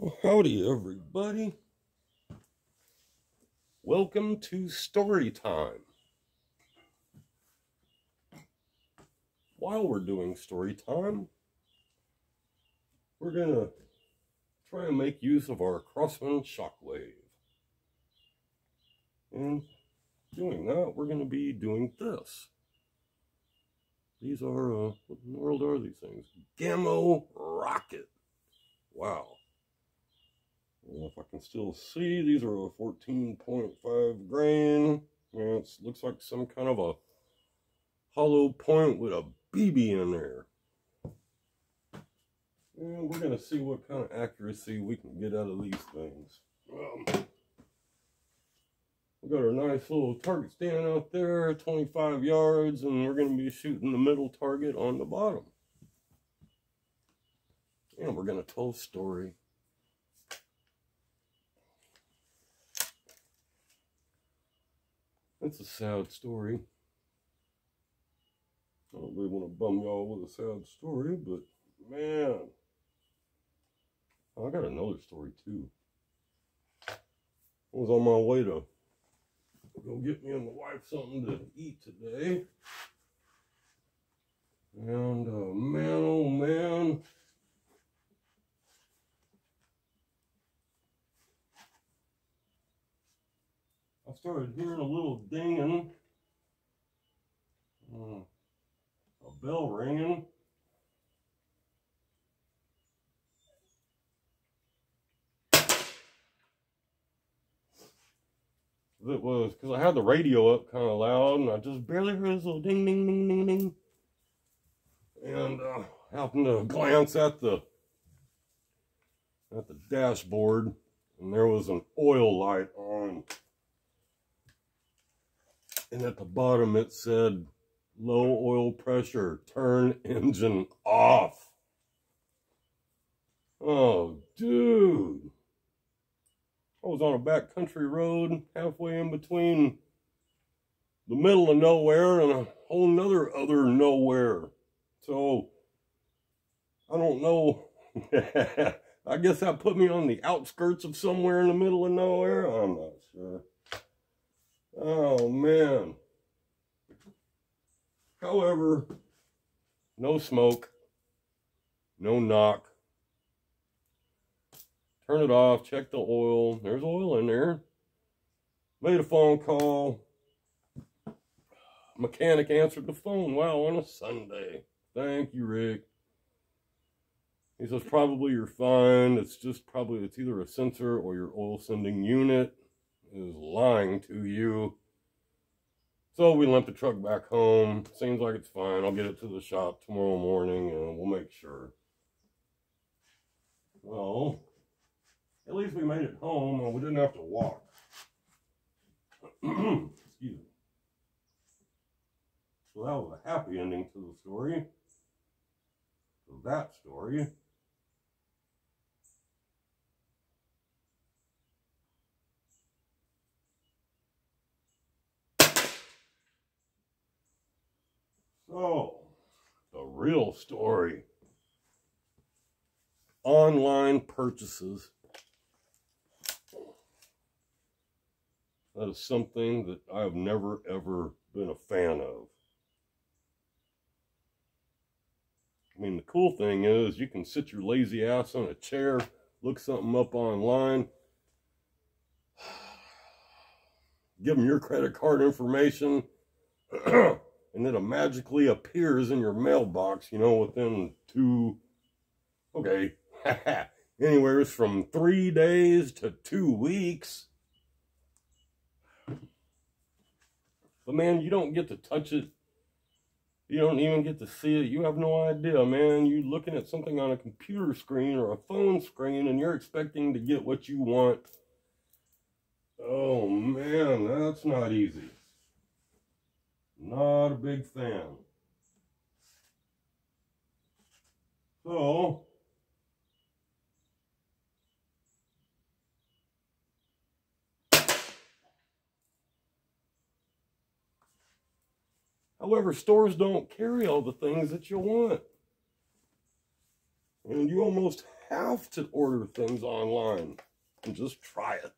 Well, howdy, everybody. Welcome to story time. While we're doing story time, we're going to try and make use of our Crossman Shockwave. And doing that, we're going to be doing this. These are, what in the world are these things? Gamma Rocket. Wow. I don't know if I can still see. These are a 14.5 grain. And it looks like some kind of a hollow point with a BB in there. And we're going to see what kind of accuracy we can get out of these things. We got our nice little target stand out there, 25 yards, and we're going to be shooting the middle target on the bottom. And we're going to tell a story. It's a sad story. I don't really want to bum y'all with a sad story, but man, I got another story too. I was on my way to go get me and my wife something to eat today. And man, oh man. I started hearing a little dinging, a bell ringing. It was because I had the radio up kind of loud, and I just barely heard this little ding, ding, ding, ding, ding. And happened to glance at the dashboard, and there was an oil light on. And at the bottom it said, low oil pressure, turn engine off. Oh, dude. I was on a backcountry road halfway in between the middle of nowhere and a whole nother other nowhere. So, I don't know. I guess that put me on the outskirts of somewhere in the middle of nowhere. I'm not sure. Oh, man. However, no smoke, no knock. Turn it off, check the oil. There's oil in there. Made a phone call. Mechanic answered the phone. Wow, on a Sunday. Thank you, Rick. He says, probably you're fine. It's either a sensor or your oil sending unit is lying to you. So we limped the truck back home. Seems like it's fine. I'll get it to the shop tomorrow morning and we'll make sure. Well, at least we made it home and we didn't have to walk. Excuse me. So that was a happy ending to the story. To that story. So, the real story. Online purchases. That is something that I have never, ever been a fan of. I mean, the cool thing is you can sit your lazy ass on a chair, look something up online, give them your credit card information, and it magically appears in your mailbox, you know, within anywhere from 3 days to 2 weeks. But man, you don't get to touch it. You don't even get to see it. You have no idea, man. You're looking at something on a computer screen or a phone screen and you're expecting to get what you want. Oh man, that's not easy. Not a big fan. So, however, stores don't carry all the things that you want. And you almost have to order things online and just try it.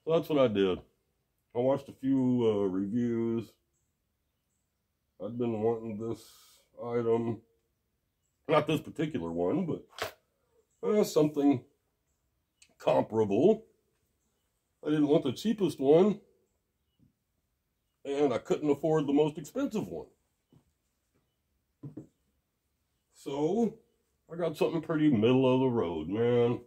So that's what I did. I watched a few reviews. I'd been wanting this item. Not this particular one, but something comparable. I didn't want the cheapest one, and I couldn't afford the most expensive one. So, I got something pretty middle of the road, man.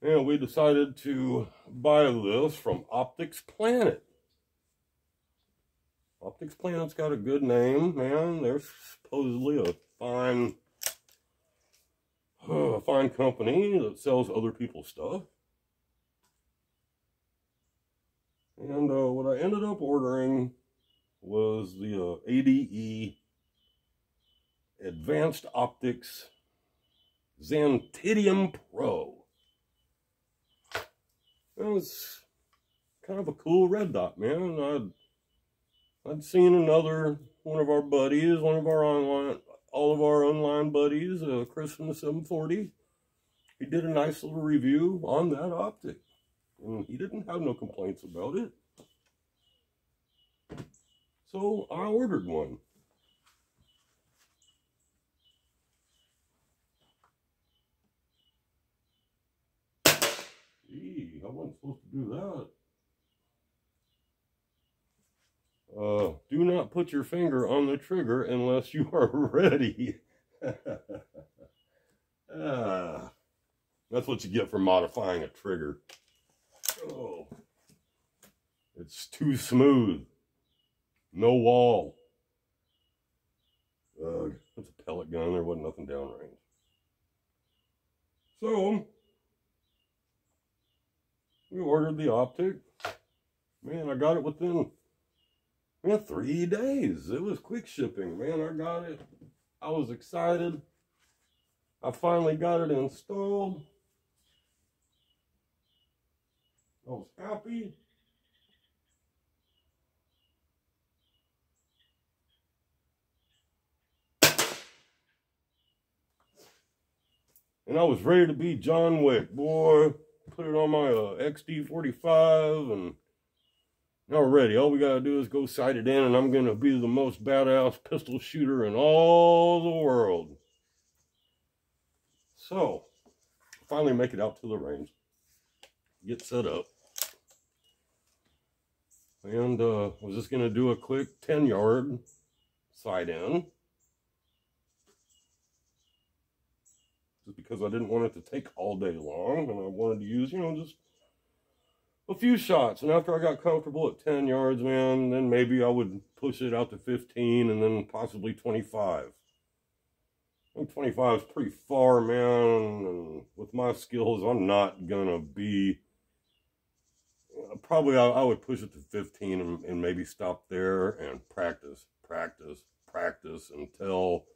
And we decided to buy this from Optics Planet. Optics Planet's got a good name, man. They're supposedly a fine company that sells other people's stuff. And what I ended up ordering was the ADE Advanced Optics Xantidium Pro. It was kind of a cool red dot, man. I'd seen one of our buddies, all of our online buddies, Chris from the 740. He did a nice little review on that optic, and he didn't have no complaints about it. So I ordered one. Gee, I wasn't supposed to do that. Do not put your finger on the trigger unless you are ready. That's what you get for modifying a trigger. Oh, it's too smooth. No wall. That's a pellet gun. There wasn't nothing downrange. So, we ordered the optic. Man, I got it within 3 days. It was quick shipping, man. I got it. I was excited. I finally got it installed. I was happy. And I was ready to be John Wick, boy. Put it on my XD45 and now we're ready. All we gotta do is go sight it in, and I'm gonna be the most badass pistol shooter in all the world. So, finally make it out to the range. Get set up. And was just gonna do a quick 10-yard sight in. Just because I didn't want it to take all day long, and I wanted to use, just a few shots. And after I got comfortable at 10 yards, man, then maybe I would push it out to 15 and then possibly 25. I think 25 is pretty far, man, and with my skills, I'm not gonna be, probably I would push it to 15 and maybe stop there and practice until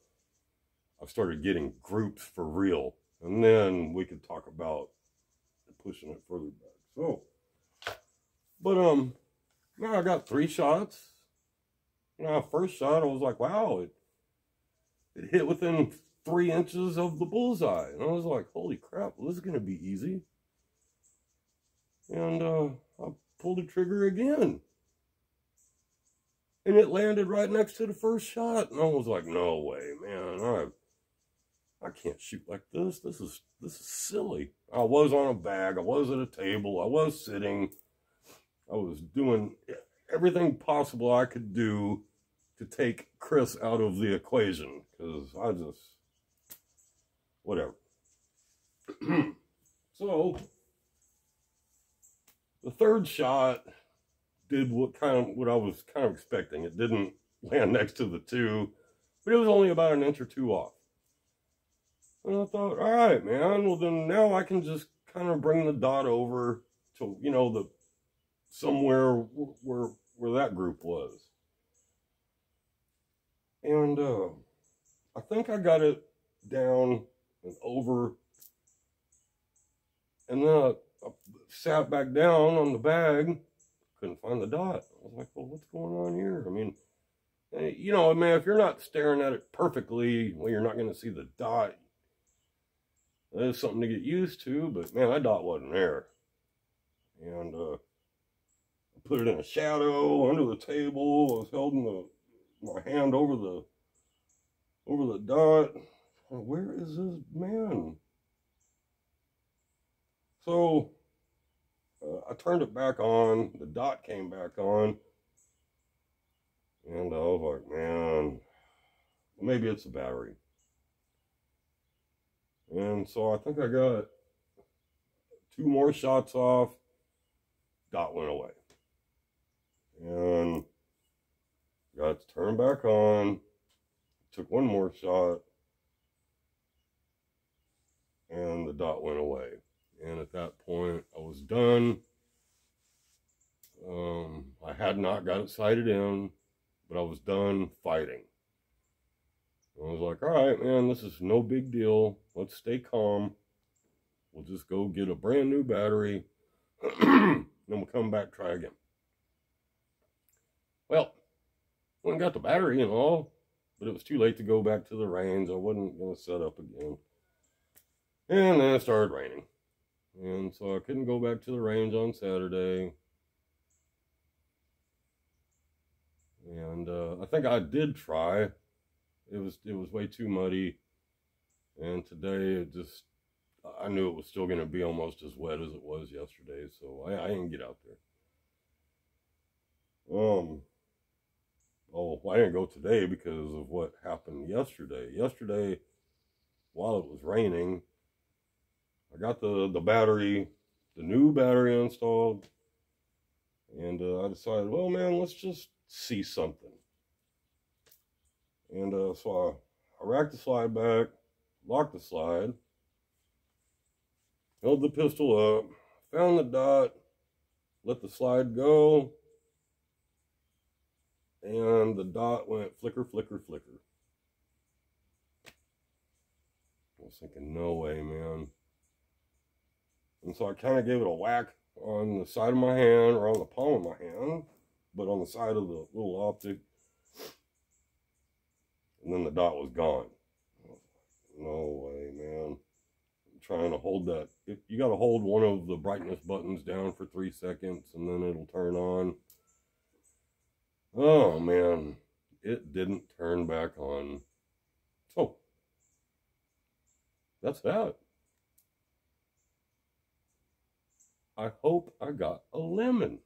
I started getting groups for real. And then we could talk about pushing it further back. So, but now I got 3 shots. First shot, I was like, wow, it hit within 3 inches of the bullseye. And I was like, holy crap, well, this is going to be easy. And I pulled the trigger again. And it landed right next to the first shot. And I was like, no way, man. I can't shoot like this. This is silly. I was on a bag. I was at a table. I was sitting. I was doing everything possible I could do to take Chris out of the equation. Because I just, whatever. So, the third shot did what I was kind of expecting. It didn't land next to the 2, but it was only about an inch or 2 off. And I thought, all right, man, well then now I can just kind of bring the dot over to, the somewhere where that group was. And I think I got it down and over. And then I sat back down on the bag, couldn't find the dot. I was like, well, what's going on here? I mean, you know, man, if you're not staring at it perfectly, well, you're not going to see the dot. That is something to get used to, but man, that dot wasn't there. And I put it in a shadow under the table. I was holding my hand over the dot. Where is this man? So I turned it back on. The dot came back on. And I was like, man, maybe it's a battery. And so I think I got 2 more shots off. Dot went away. And got it turned back on. Took 1 more shot. And the dot went away. And at that point, I was done. I had not got it sighted in, but I was done fighting. I was like, all right, man, this is no big deal. Let's stay calm. We'll just go get a brand new battery. Then we'll come back, try again. Well, went and got the battery and all, but it was too late to go back to the range. I wasn't going to set up again. And then it started raining. And so I couldn't go back to the range on Saturday. And I think I did try. It was way too muddy. And today I knew it was still going to be almost as wet as it was yesterday. So I didn't get out there. Oh, I didn't go today because of what happened yesterday. Yesterday, while it was raining, I got the battery, the new battery installed, and I decided, well, man, let's just see something. And so I racked the slide back, locked the slide, held the pistol up, found the dot, let the slide go, and the dot went flicker, flicker, flicker. I was thinking, no way, man. And so I kind of gave it a whack on the side of my hand, or on the palm of my hand, but on the side of the little optic. And then the dot was gone. I was like, no way, man. I'm trying to hold that. You got to hold one of the brightness buttons down for 3 seconds, and then it'll turn on. Oh, man. It didn't turn back on. So, that's that. I hope I got a lemon.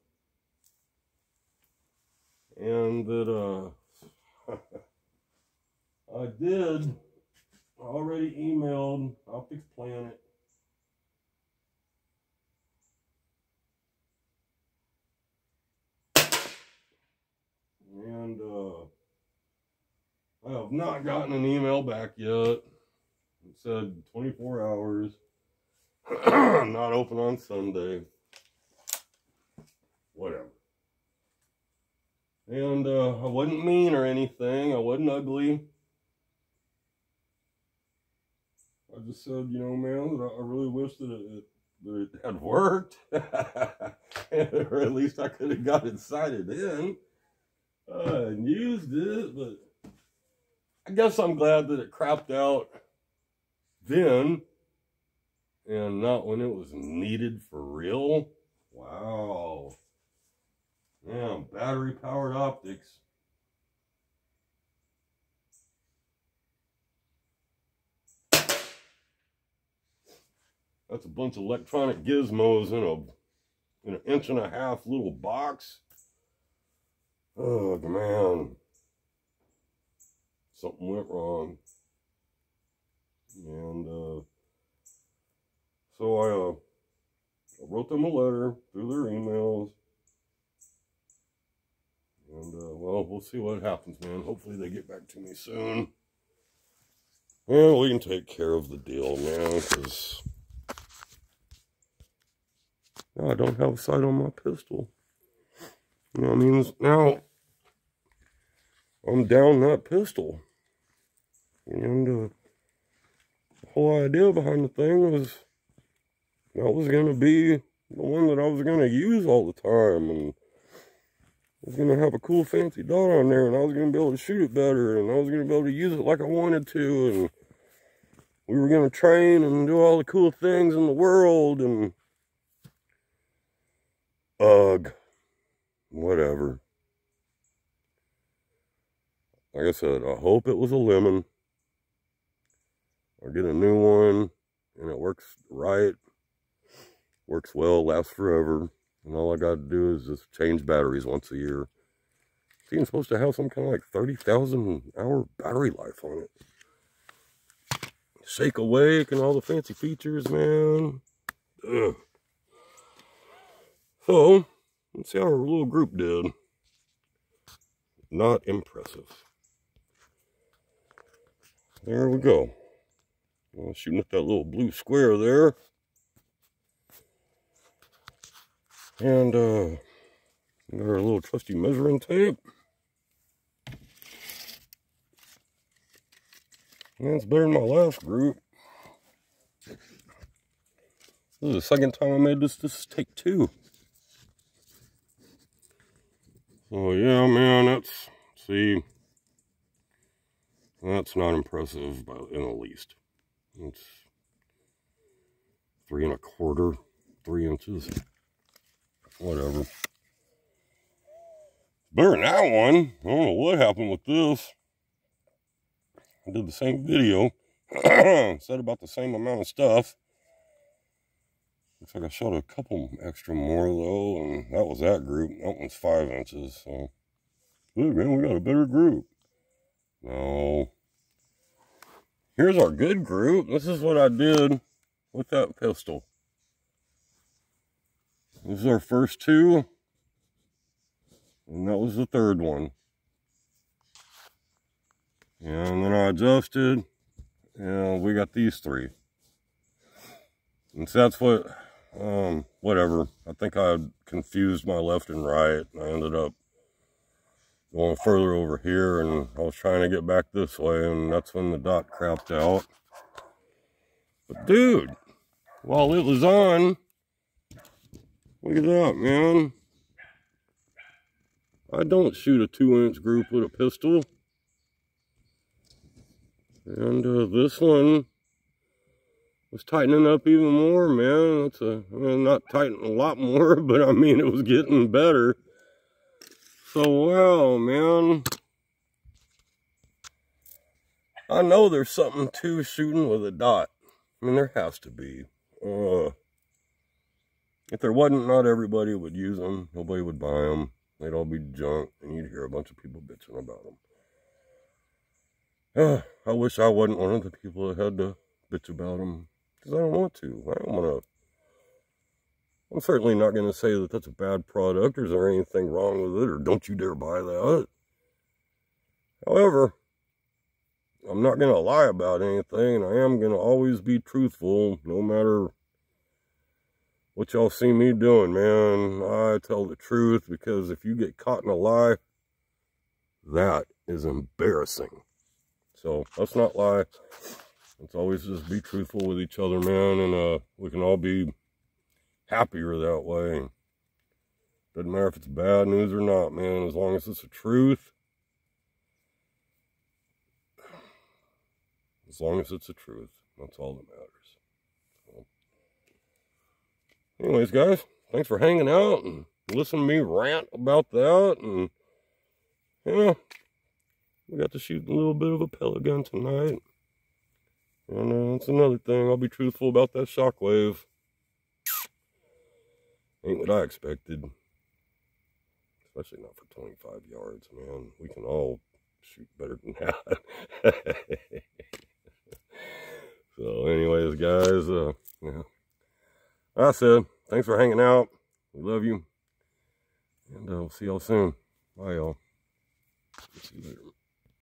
And that, I did already emailed Optics Planet. And, I have not gotten an email back yet. It said 24 hours. Not open on Sunday. Whatever. And I wasn't mean or anything. I wasn't ugly. I just said, you know, man, that I really wish that it had worked. Or at least I could have got it sighted in and used it. But I guess I'm glad that it crapped out then. And not when it was needed for real. Wow. Man, battery-powered optics. That's a bunch of electronic gizmos in an 1.5-inch little box. Oh, man. Something went wrong. And, so I wrote them a letter through their emails. And, well, we'll see what happens, man. Hopefully they get back to me soon. And we can take care of the deal, man, because now I don't have a sight on my pistol. You know what I mean? Now I'm down that pistol. And, whole idea behind the thing was that was going to be the one that I was going to use all the time, and I was going to have a cool fancy dot on there, and I was going to be able to shoot it better, and I was going to be able to use it like I wanted to, and we were going to train and do all the cool things in the world, and ugh, whatever. Like I said, I hope it was a lemon. I'll get a new one, and it works right, works well, lasts forever, and all I got to do is just change batteries once a year. It's even supposed to have some kind of like 30,000 hour battery life on it. Shake awake and all the fancy features, man. Ugh. So, let's see how our little group did. Not impressive. There we go. Shooting at that little blue square there. And, got our little trusty measuring tape. And it's better than my last group. This is the second time I made this. This is take 2. So yeah, man, that's not impressive in the least. It's 3 1/4, 3 inches, whatever. Better than that one. I don't know what happened with this. I did the same video, said about the same amount of stuff. Looks like I shot a couple extra more though, and that was that group. That one's 5 inches, so look, man, we got a better group. No. Here's our good group. This is what I did with that pistol. This is our first 2, and that was the 3rd one. And then I adjusted, and we got these 3. And so that's what, whatever. I think I confused my left and right, and I ended up going further over here, and I was trying to get back this way, and that's when the dot crapped out. But dude, while it was on, look at that, man. I don't shoot a 2-inch group with a pistol. And this one was tightening up even more, man. I mean, not tightening a lot more, but I mean, it was getting better. So, wow, man. I know there's something to shooting with a dot. I mean, there has to be. If there wasn't, not everybody would use them. Nobody would buy them. They'd all be junk, and you'd hear a bunch of people bitching about them. I wish I wasn't one of the people that had to bitch about them, because I don't want to. I don't want to. I'm certainly not going to say that that's a bad product, or is there anything wrong with it, or don't you dare buy that. However, I'm not going to lie about anything. I am going to always be truthful, no matter what y'all see me doing, man. I tell the truth, because if you get caught in a lie, that is embarrassing. So let's not lie. Let's always just be truthful with each other, man, and we can all be happier that way. Doesn't matter if it's bad news or not, man, as long as it's the truth. As long as it's the truth, that's all that matters. So, anyways, guys, thanks for hanging out and listening to me rant about that. And yeah, we got to shoot a little bit of a pellet gun tonight. And that's another thing. I'll be truthful about that Shockwave. Ain't what I expected. Especially not for 25 yards, man. We can all shoot better than that. So anyways, guys, yeah. Like I said, thanks for hanging out. We love you. And we'll see y'all soon. Bye, y'all. See you later.